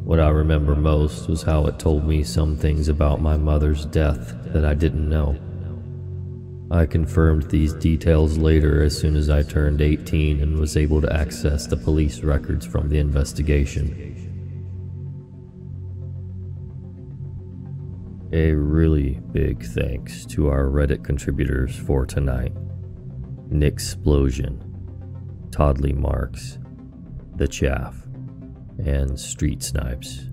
What I remember most was how it told me some things about my mother's death that I didn't know. I confirmed these details later as soon as I turned 18 and was able to access the police records from the investigation. A really big thanks to our Reddit contributors for tonight: Nixplosion, ToddlyMarx, TheChaf, and StreetSnipes.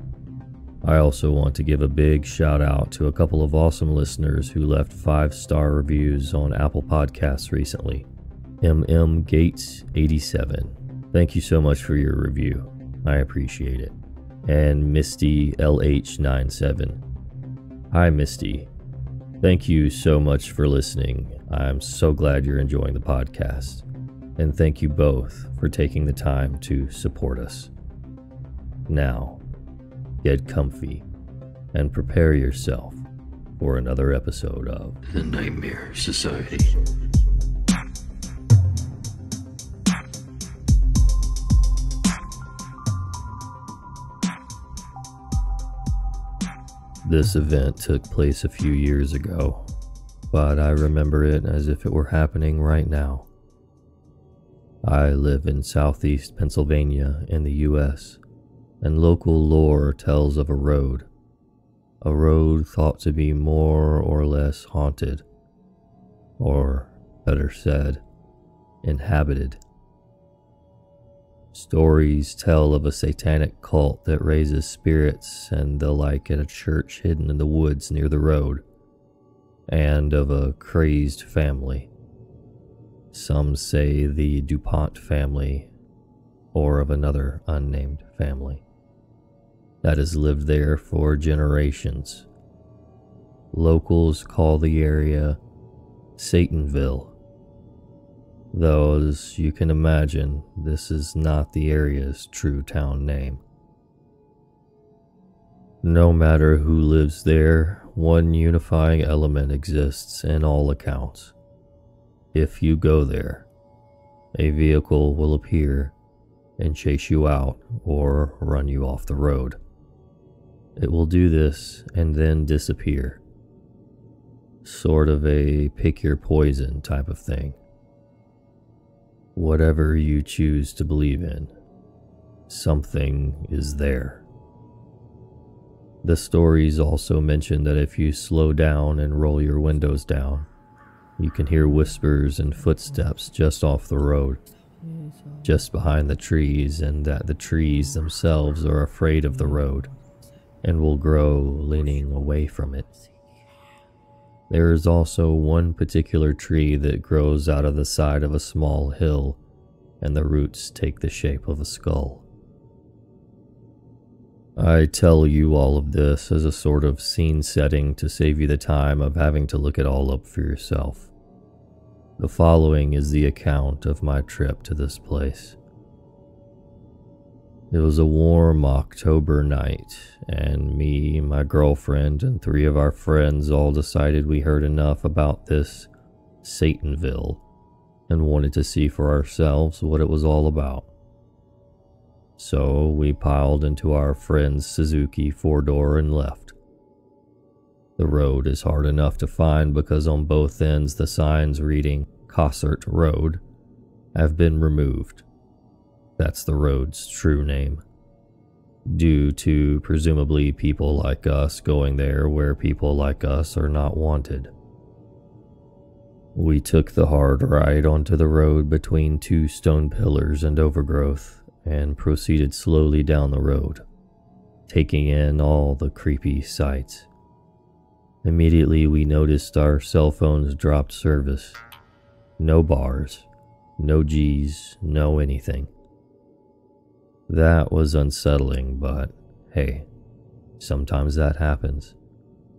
I also want to give a big shout out to a couple of awesome listeners who left 5-star reviews on Apple Podcasts recently. Mmgates87, thank you so much for your review. I appreciate it. And Mistylh97. Hi Misty. Thank you so much for listening. I'm so glad you're enjoying the podcast. And thank you both for taking the time to support us. Now, get comfy and prepare yourself for another episode of The Nightmare Society. This event took place a few years ago, but I remember it as if it were happening right now. I live in southeast Pennsylvania in the US, and local lore tells of a road thought to be more or less haunted, or better said, inhabited. Stories tell of a satanic cult that raises spirits and the like at a church hidden in the woods near the road, and of a crazed family. Some say the DuPont family, or of another unnamed family, that has lived there for generations. Locals call the area Satanville, though as you can imagine, this is not the area's true town name. No matter who lives there, one unifying element exists in all accounts. If you go there, a vehicle will appear and chase you out or run you off the road. It will do this and then disappear. Sort of a pick your poison type of thing. Whatever you choose to believe in, something is there. The stories also mention that if you slow down and roll your windows down, you can hear whispers and footsteps just off the road, just behind the trees, and that the trees themselves are afraid of the road and will grow leaning away from it. There is also one particular tree that grows out of the side of a small hill, and the roots take the shape of a skull. I tell you all of this as a sort of scene setting to save you the time of having to look it all up for yourself. The following is the account of my trip to this place. It was a warm October night, and me, my girlfriend, and 3 of our friends all decided we heard enough about this Satanville and wanted to see for ourselves what it was all about. So we piled into our friend's Suzuki 4-door and left. The road is hard enough to find because on both ends the signs reading Cossert Road have been removed. That's the road's true name, due to presumably people like us going there where people like us are not wanted. We took the hard ride onto the road between 2 stone pillars and overgrowth and proceeded slowly down the road, taking in all the creepy sights. Immediately we noticed our cell phones dropped service. No bars, no Gs, no anything. That was unsettling, but hey, sometimes that happens.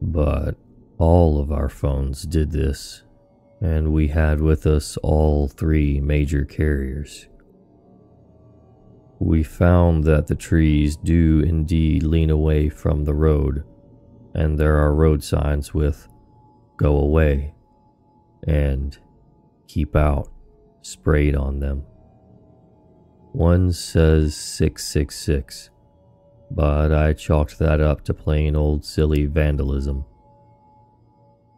But all of our phones did this, and we had with us all 3 major carriers. We found that the trees do indeed lean away from the road, and there are road signs with "Go away" and "Keep out" sprayed on them. One says 666, but I chalked that up to plain old silly vandalism.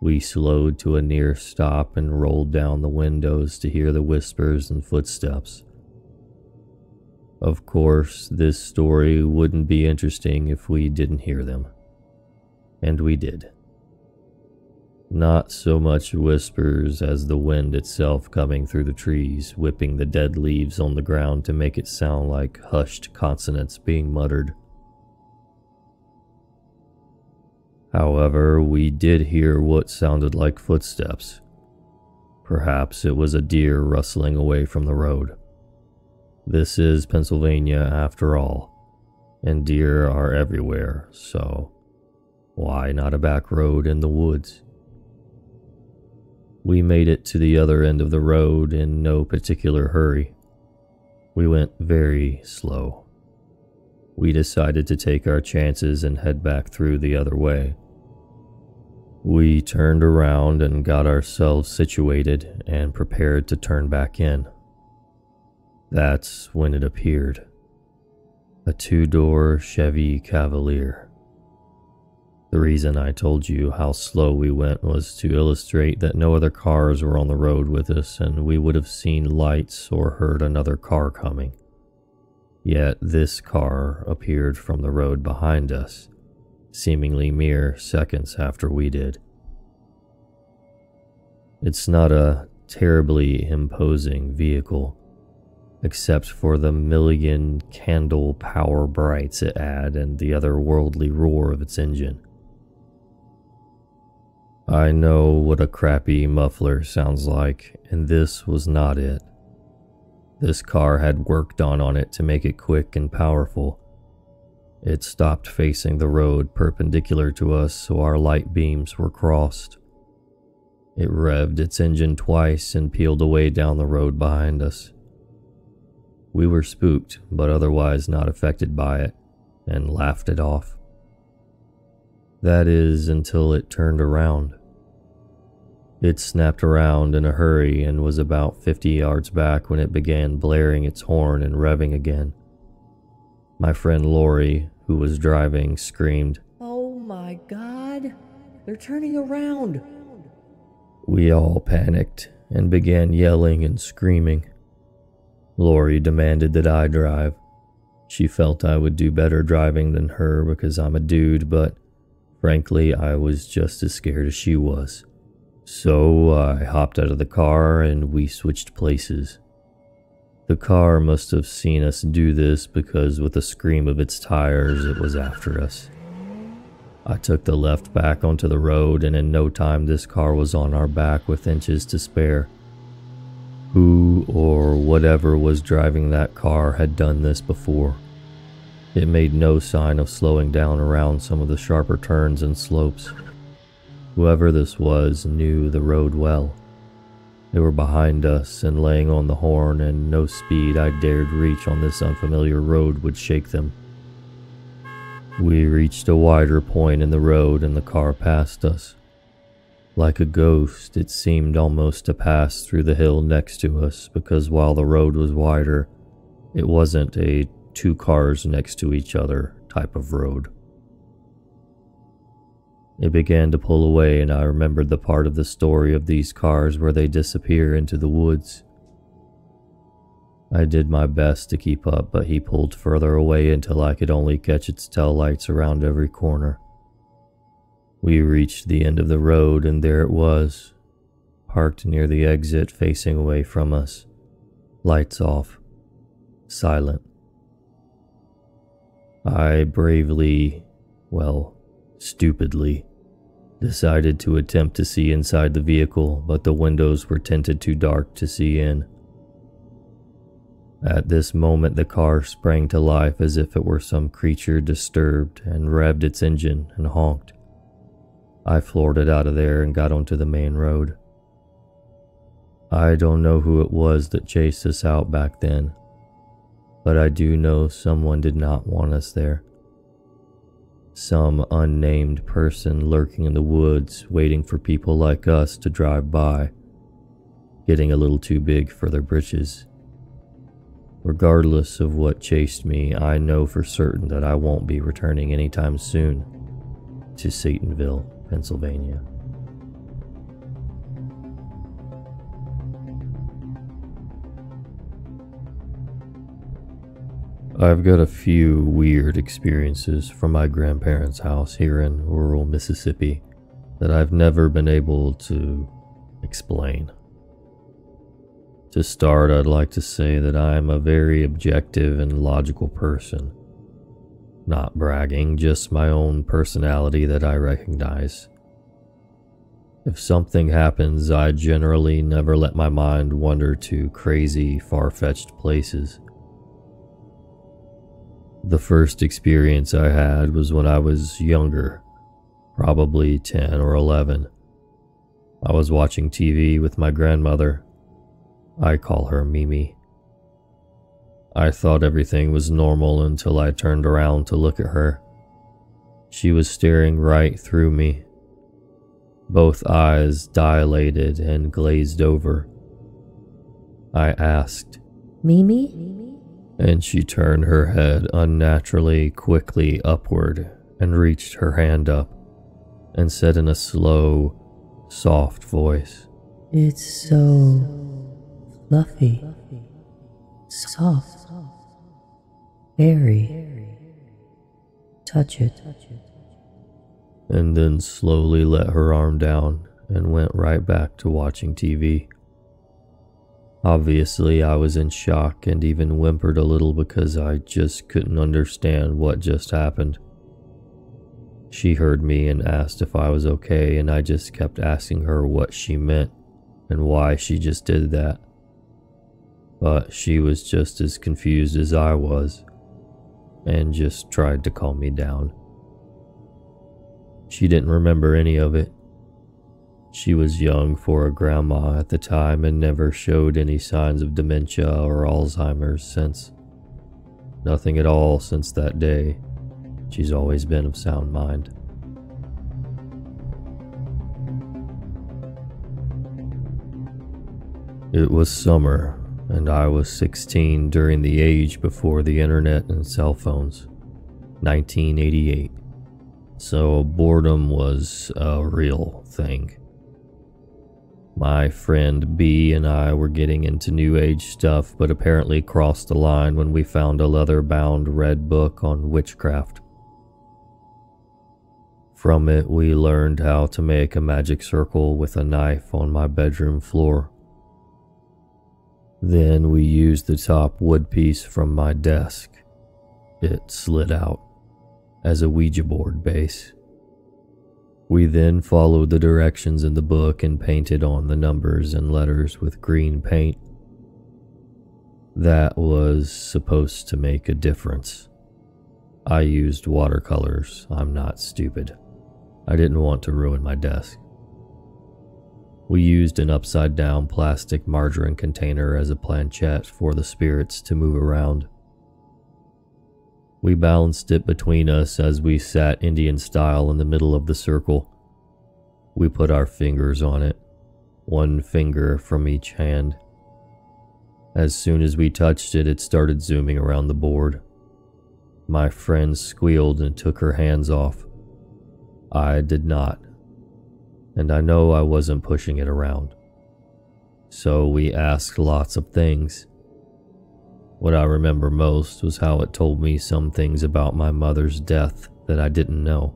We slowed to a near stop and rolled down the windows to hear the whispers and footsteps. Of course, this story wouldn't be interesting if we didn't hear them. And we did. Not so much whispers as the wind itself coming through the trees, whipping the dead leaves on the ground to make it sound like hushed consonants being muttered. However, we did hear what sounded like footsteps. Perhaps it was a deer rustling away from the road. This is Pennsylvania after all, and deer are everywhere, so why not a back road in the woods? We made it to the other end of the road in no particular hurry. We went very slow. We decided to take our chances and head back through the other way. We turned around and got ourselves situated and prepared to turn back in. That's when it appeared. A two-door Chevy Cavalier. The reason I told you how slow we went was to illustrate that no other cars were on the road with us and we would have seen lights or heard another car coming. Yet this car appeared from the road behind us, seemingly mere seconds after we did. It's not a terribly imposing vehicle, except for the million candle power brights it had and the otherworldly roar of its engine. I know what a crappy muffler sounds like, and this was not it. This car had work done on it to make it quick and powerful. It stopped facing the road perpendicular to us so our light beams were crossed. It revved its engine twice and peeled away down the road behind us. We were spooked, but otherwise not affected by it, and laughed it off. That is, until it turned around. It snapped around in a hurry and was about 50 yards back when it began blaring its horn and revving again. My friend Lori, who was driving, screamed, "Oh my God, they're turning around!" We all panicked and began yelling and screaming. Lori demanded that I drive. She felt I would do better driving than her because I'm a dude, but frankly, I was just as scared as she was. So I hopped out of the car and we switched places. The car must have seen us do this because with a scream of its tires, it was after us. I took the left back onto the road and in no time this car was on our back with inches to spare. Who or whatever was driving that car had done this before. It made no sign of slowing down around some of the sharper turns and slopes. Whoever this was knew the road well. They were behind us and laying on the horn, and no speed I dared reach on this unfamiliar road would shake them. We reached a wider point in the road and the car passed us. Like a ghost, it seemed almost to pass through the hill next to us because while the road was wider, it wasn't a two cars next to each other type of road. It began to pull away and I remembered the part of the story of these cars where they disappear into the woods. I did my best to keep up, but he pulled further away until I could only catch its taillights around every corner. We reached the end of the road and there it was, parked near the exit facing away from us, lights off, silent. I bravely, stupidly, decided to attempt to see inside the vehicle, but the windows were tinted too dark to see in. At this moment, the car sprang to life as if it were some creature disturbed and revved its engine and honked. I floored it out of there and got onto the main road. I don't know who it was that chased us out back then, but I do know someone did not want us there. Some unnamed person lurking in the woods, waiting for people like us to drive by, getting a little too big for their britches. Regardless of what chased me, I know for certain that I won't be returning anytime soon to Satanville, Pennsylvania. I've got a few weird experiences from my grandparents' house here in rural Mississippi that I've never been able to explain. To start, I'd like to say that I'm a very objective and logical person. Not bragging, just my own personality that I recognize. If something happens, I generally never let my mind wander to crazy, far-fetched places. The first experience I had was when I was younger, probably 10 or 11. I was watching TV with my grandmother. I call her Mimi. I thought everything was normal until I turned around to look at her. She was staring right through me, both eyes dilated and glazed over. I asked, Mimi? And she turned her head unnaturally quickly upward and reached her hand up and said in a slow, soft voice, It's so fluffy, soft, airy. Touch it. and then slowly let her arm down and went right back to watching TV. Obviously, I was in shock and even whimpered a little because I just couldn't understand what just happened. She heard me and asked if I was okay, and I just kept asking her what she meant and why she just did that. But she was just as confused as I was and just tried to calm me down. She didn't remember any of it. She was young for a grandma at the time and never showed any signs of dementia or Alzheimer's since. Nothing at all since that day. She's always been of sound mind. It was summer, and I was 16 during the age before the internet and cell phones, 1988. So boredom was a real thing. My friend B and I were getting into New Age stuff, but apparently crossed the line when we found a leather-bound red book on witchcraft. From it, we learned how to make a magic circle with a knife on my bedroom floor. Then we used the top wood piece from my desk. It slid out as a Ouija board base. We then followed the directions in the book and painted on the numbers and letters with green paint. That was supposed to make a difference. I used watercolors. I'm not stupid. I didn't want to ruin my desk. We used an upside-down plastic margarine container as a planchette for the spirits to move around. We balanced it between us as we sat Indian style in the middle of the circle. We put our fingers on it, one finger from each hand. As soon as we touched it, it started zooming around the board. My friend squealed and took her hands off. I did not, and I know I wasn't pushing it around. So we asked lots of things. What I remember most was how it told me some things about my mother's death that I didn't know.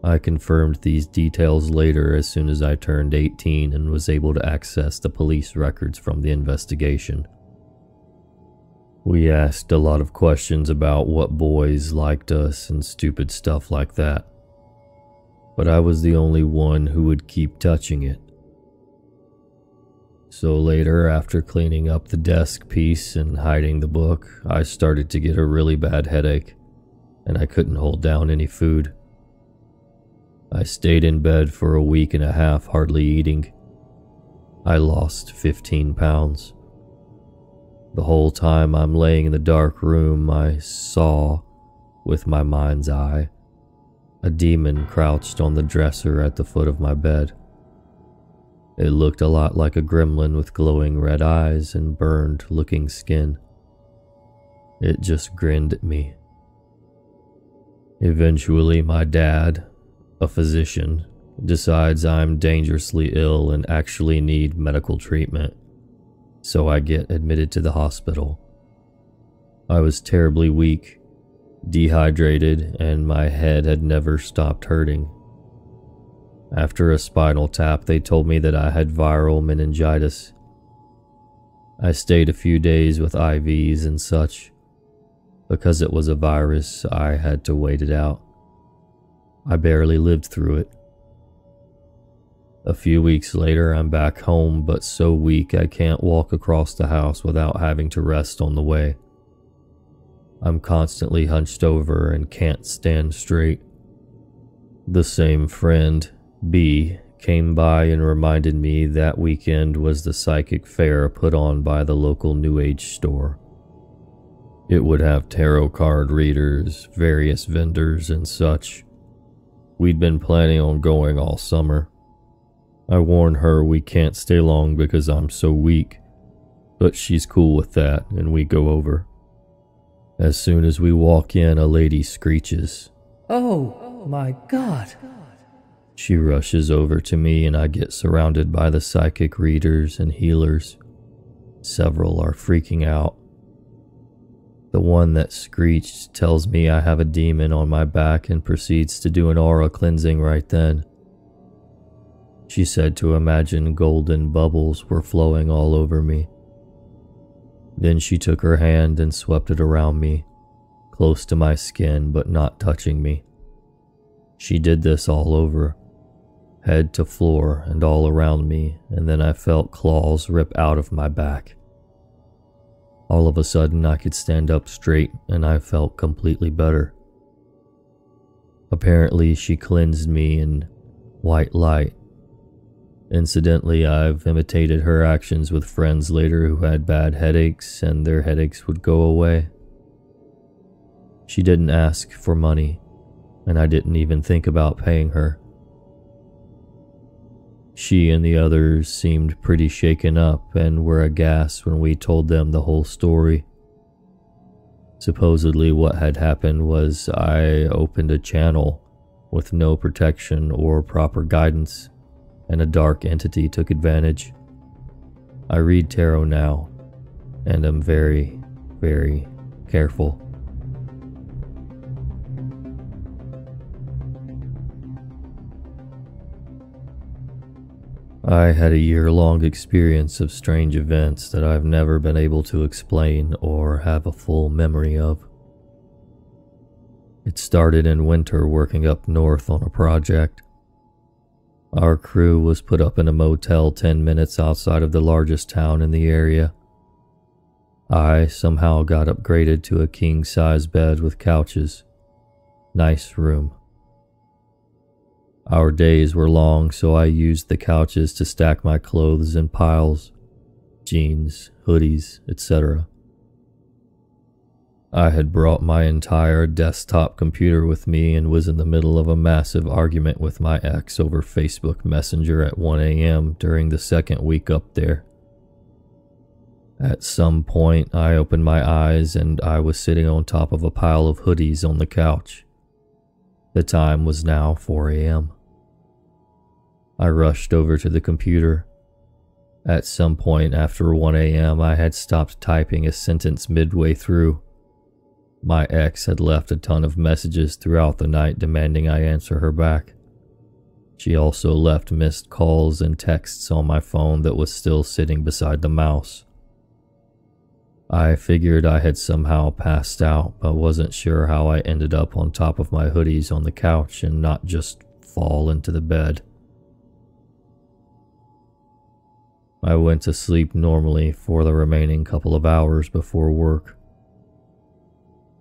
I confirmed these details later as soon as I turned 18 and was able to access the police records from the investigation. We asked a lot of questions about what boys liked us and stupid stuff like that. But I was the only one who would keep touching it. So later, after cleaning up the desk piece and hiding the book, I started to get a really bad headache, and I couldn't hold down any food. I stayed in bed for a week and a half, hardly eating. I lost 15 pounds. The whole time I'm laying in the dark room, I saw, with my mind's eye, a demon crouched on the dresser at the foot of my bed. It looked a lot like a gremlin with glowing red eyes and burned-looking skin. It just grinned at me. Eventually, my dad, a physician, decides I'm dangerously ill and actually need medical treatment, so I get admitted to the hospital. I was terribly weak, dehydrated, and my head had never stopped hurting. After a spinal tap, they told me that I had viral meningitis. I stayed a few days with IVs and such. Because it was a virus, I had to wait it out. I barely lived through it. A few weeks later, I'm back home, but so weak I can't walk across the house without having to rest on the way. I'm constantly hunched over and can't stand straight. The same friend, B, came by and reminded me that weekend was the psychic fair put on by the local New Age store. It would have tarot card readers, various vendors, and such. We'd been planning on going all summer. I warn her we can't stay long because I'm so weak, but she's cool with that and we go over. As soon as we walk in, a lady screeches. Oh my God. She rushes over to me and I get surrounded by the psychic readers and healers. Several are freaking out. The one that screeched tells me I have a demon on my back and proceeds to do an aura cleansing right then. She said to imagine golden bubbles were flowing all over me. Then she took her hand and swept it around me, close to my skin but not touching me. She did this all over, head to floor and all around me, and then I felt claws rip out of my back. All of a sudden I could stand up straight and I felt completely better. Apparently she cleansed me in white light. Incidentally, I've imitated her actions with friends later who had bad headaches and their headaches would go away. She didn't ask for money, and I didn't even think about paying her. She and the others seemed pretty shaken up and were aghast when we told them the whole story. Supposedly what had happened was I opened a channel with no protection or proper guidance, and a dark entity took advantage. I read tarot now, and am very, very careful. I had a year-long experience of strange events that I've never been able to explain or have a full memory of. It started in winter working up north on a project. Our crew was put up in a motel 10 minutes outside of the largest town in the area. I somehow got upgraded to a king-size bed with couches. Nice room. Our days were long, so I used the couches to stack my clothes in piles, jeans, hoodies, etc. I had brought my entire desktop computer with me and was in the middle of a massive argument with my ex over Facebook Messenger at 1 a.m. during the second week up there. At some point, I opened my eyes and I was sitting on top of a pile of hoodies on the couch. The time was now 4 a.m. I rushed over to the computer. At some point after 1 a.m., I had stopped typing a sentence midway through. My ex had left a ton of messages throughout the night demanding I answer her back. She also left missed calls and texts on my phone that was still sitting beside the mouse. I figured I had somehow passed out, but wasn't sure how I ended up on top of my hoodies on the couch and not just fall into the bed. I went to sleep normally for the remaining couple of hours before work.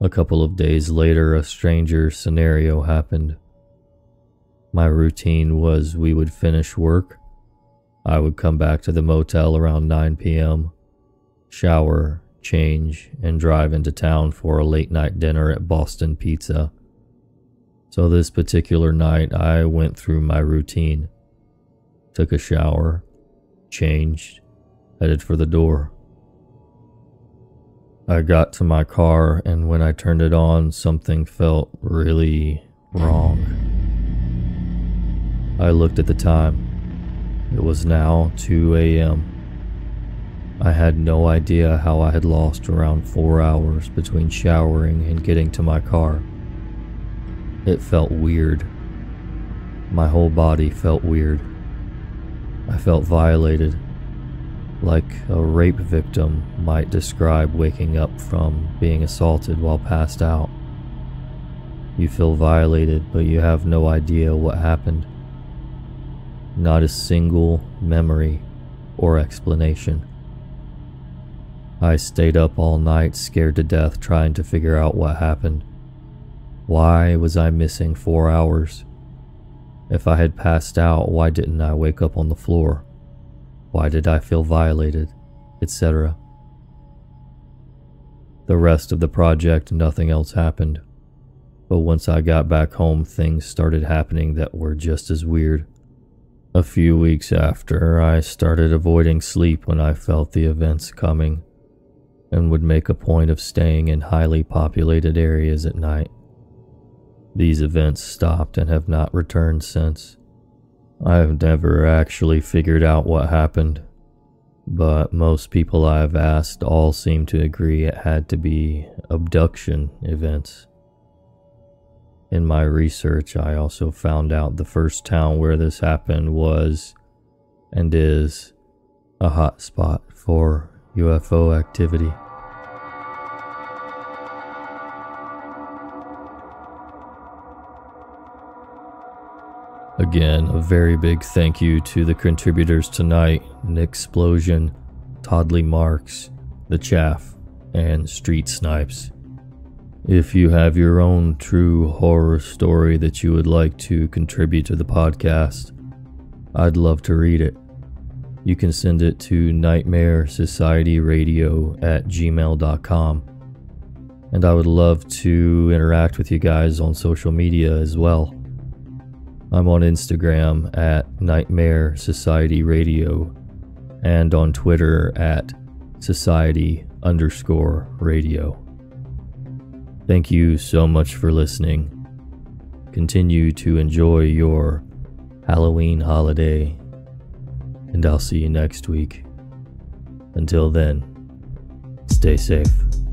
A couple of days later, a stranger scenario happened. My routine was we would finish work. I would come back to the motel around 9 p.m., shower, change, and drive into town for a late-night dinner at Boston Pizza. So this particular night, I went through my routine, took a shower, changed, headed for the door. I got to my car, and when I turned it on, something felt really wrong. I looked at the time. It was now 2 a.m. I had no idea how I had lost around 4 hours between showering and getting to my car. It felt weird. My whole body felt weird. I felt violated, like a rape victim might describe waking up from being assaulted while passed out. You feel violated, but you have no idea what happened. Not a single memory or explanation. I stayed up all night, scared to death, trying to figure out what happened. Why was I missing 4 hours? If I had passed out, why didn't I wake up on the floor? Why did I feel violated, etc.? The rest of the project, nothing else happened. But once I got back home, things started happening that were just as weird. A few weeks after, I started avoiding sleep when I felt the events coming, and would make a point of staying in highly populated areas at night. These events stopped and have not returned since. I have never actually figured out what happened, but most people I have asked all seem to agree it had to be abduction events. In my research, I also found out the first town where this happened was, and is, a hot spot for UFO activity. Again, a very big thank you to the contributors tonight, Nixplosion, ToddlyMarx, TheChaf, and StreetSnipes. If you have your own true horror story that you would like to contribute to the podcast, I'd love to read it. You can send it to NightmareSocietyRadio@gmail.com. And I would love to interact with you guys on social media as well. I'm on Instagram at NightmareSocietyRadio and on Twitter at Society_Radio. Thank you so much for listening. Continue to enjoy your Halloween holiday, and I'll see you next week. Until then, stay safe.